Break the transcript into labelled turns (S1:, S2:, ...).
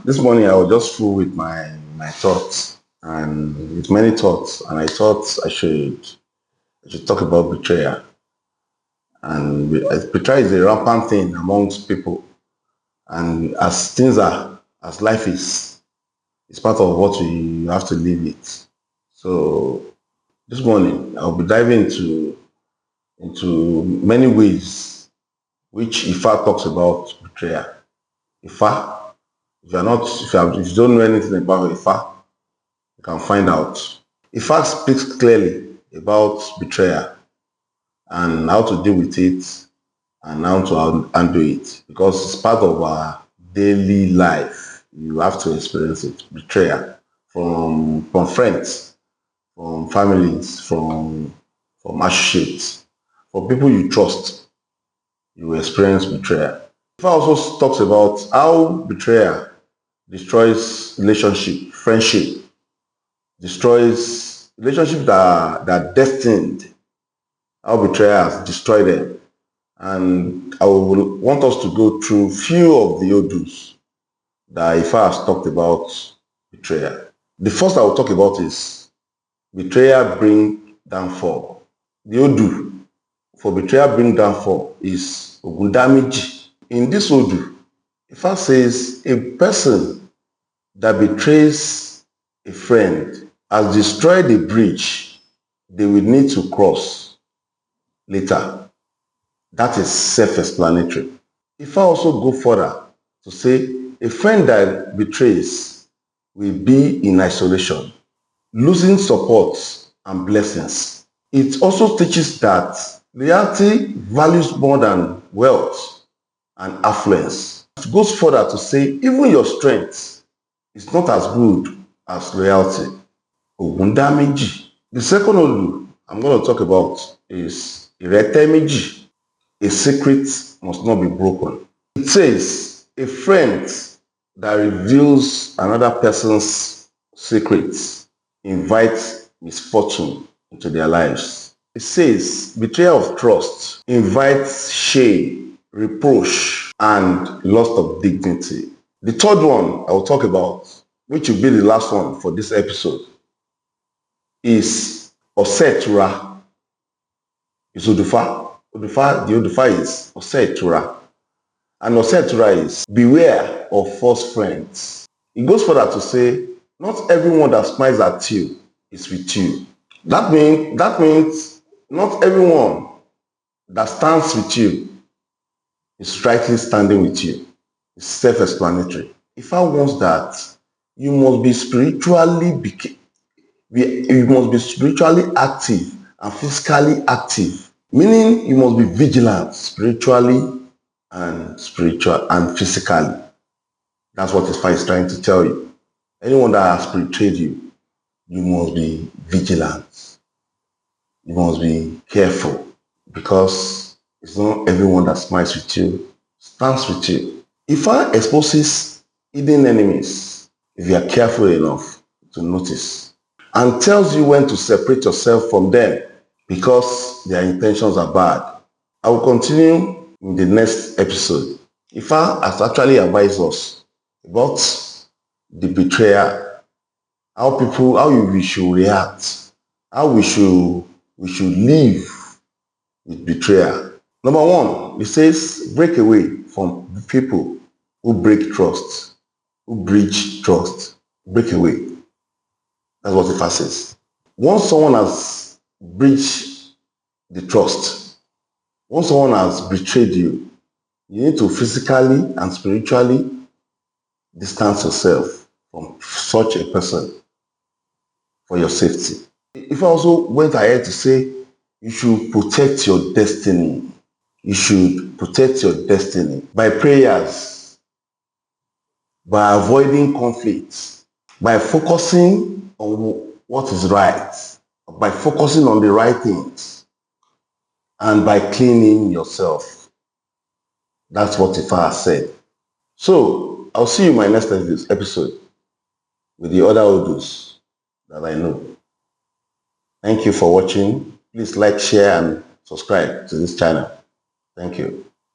S1: This morning I was just full with my thoughts and with many thoughts, and I thought I should talk about betrayal. And betrayal is a rampant thing amongst people, and as things are, as life is, it's part of what we have to live with. So this morning I'll be diving into many ways which Ifa talks about betrayal. Ifa, if you don't know anything about Ifa, you can find out. Ifa speaks clearly about betrayal and how to deal with it and how to handle it, because it's part of our daily life. You have to experience it. Betrayal from friends, from families, from associates, from people you trust. You will experience betrayal. Ifa also talks about how betrayal destroys relationship, friendship, destroys relationships that are destined, how betrayal has destroyed them. And I will want us to go through few of the Odus that Ifa has talked about betrayal. The first I will talk about is betrayal bring downfall. The Odu for betrayal bring downfall is Ogundamiji. In this Odu, Ifa says a person that betrays a friend has destroyed a bridge they will need to cross later. That is self-explanatory. If I also go further to say a friend that betrays will be in isolation, losing support and blessings. It also teaches that reality values more than wealth and affluence. It goes further to say even your strength is not as good as reality. Ogundamiji. The second Odu I'm going to talk about is Iretemeji. A secret must not be broken. It says a friend that reveals another person's secrets invites misfortune into their lives. It says betrayal of trust invites shame, reproach, and loss of dignity. The third one I will talk about, which will be the last one for this episode, is Osetura. It's Odù Ifa. The Odù Ifa is Osetura. And Osetura is beware of false friends. It goes further to say, not everyone that smiles at you is with you. That means not everyone that stands with you is rightly standing with you. It's self-explanatory. If I want that, you must be spiritually active and physically active. Meaning you must be vigilant spiritually and physically. That's what Ifa is trying to tell you. Anyone that has betrayed you, you must be vigilant. You must be careful, because it's not everyone that smiles with you, stands with you. Ifa exposes hidden enemies if you are careful enough to notice, and tells you when to separate yourself from them because their intentions are bad. I will continue in the next episode. Ifa has actually advised us about the betrayal, how we should react, how we should live with betrayal. Number one, it says break away from people who break trust, who breach trust. Break away. That's what Ifa says. Once someone has breached the trust, once someone has betrayed you, you need to physically and spiritually distance yourself from such a person for your safety. If I also went ahead to say you should protect your destiny, you should protect your destiny by prayers, by avoiding conflicts, by focusing on what is right, by focusing on the right things, and by cleaning yourself. That's what Ifa has said. So I'll see you in my next episode with the other Odus that I know. Thank you for watching. Please like, share, and subscribe to this channel. Thank you.